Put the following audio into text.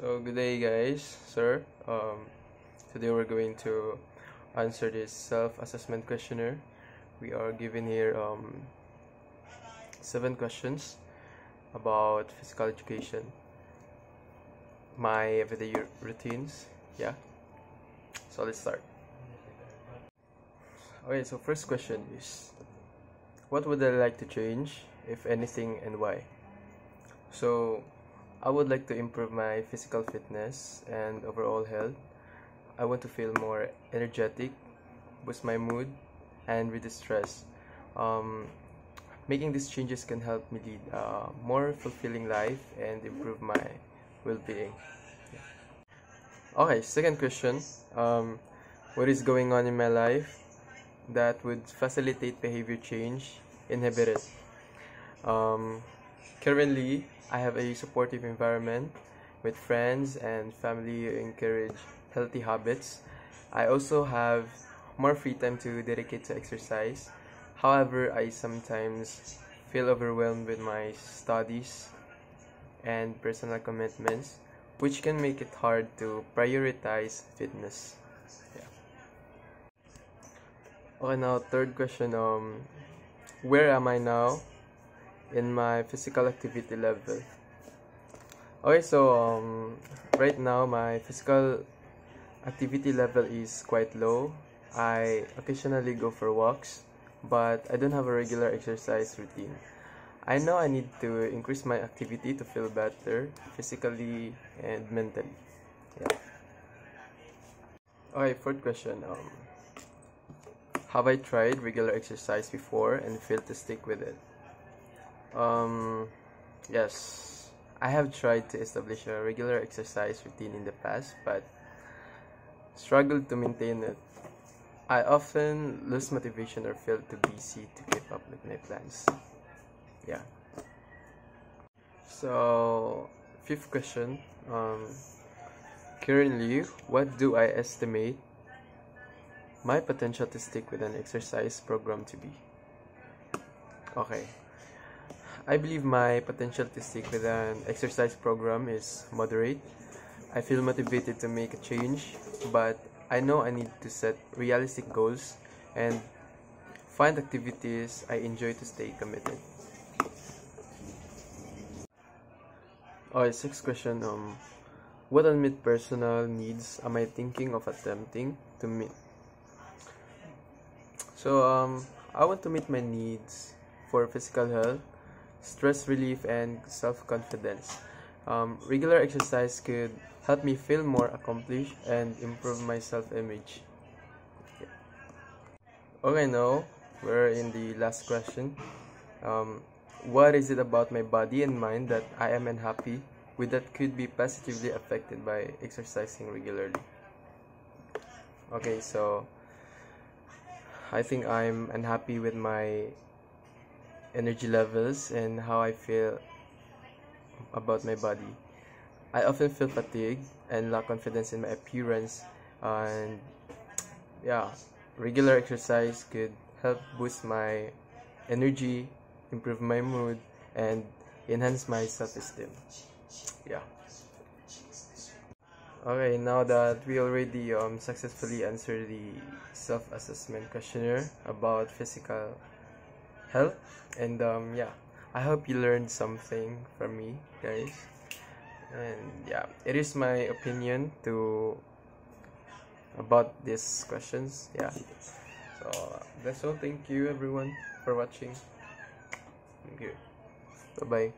So good day guys, sir. Today we're going to answer this self-assessment questionnaire. We are given here 7 questions about physical education, my everyday routines. Yeah, so let's start. Okay, so first question is, what would I like to change, if anything, and why? So I would like to improve my physical fitness and overall health. I want to feel more energetic, boost my mood, and reduce stress. Making these changes can help me lead a more fulfilling life and improve my well-being. Okay, second question. What is going on in my life that would facilitate behavior change, inhibit it? Currently, I have a supportive environment with friends and family who encourage healthy habits. I also have more free time to dedicate to exercise. However, I sometimes feel overwhelmed with my studies and personal commitments, which can make it hard to prioritize fitness. Yeah. Okay, now third question. Where am I now in my physical activity level? Okay, so right now my physical activity level is quite low. I occasionally go for walks, but I don't have a regular exercise routine. I know I need to increase my activity to feel better physically and mentally. Yeah. Okay, fourth question. Have I tried regular exercise before and failed to stick with it? Yes, I have tried to establish a regular exercise routine in the past, but struggled to maintain it. I often lose motivation or feel too busy to keep up with my plans. Yeah. So, fifth question. Currently, what do I estimate my potential to stick with an exercise program to be? Okay. I believe my potential to stick with an exercise program is moderate. I feel motivated to make a change, but I know I need to set realistic goals and find activities I enjoy to stay committed. Okay, sixth question. What unmet personal needs am I thinking of attempting to meet? So, I want to meet my needs for physical health, stress relief, and self-confidence. Regular exercise could help me feel more accomplished and improve my self-image. Yeah. Okay, now we're in the last question. What is it about my body and mind that I am unhappy with that could be positively affected by exercising regularly? Okay, so I think I'm unhappy with my energy levels and how I feel about my body. I often feel fatigued and lack confidence in my appearance, and yeah, regular exercise could help boost my energy, improve my mood, and enhance my self-esteem. Yeah. Okay, now that we already successfully answered the self-assessment questionnaire about physical health, and yeah, I hope you learned something from me, guys. And yeah, it is my opinion to about these questions. Yeah, so that's all. Thank you everyone for watching. Thank you. Bye bye.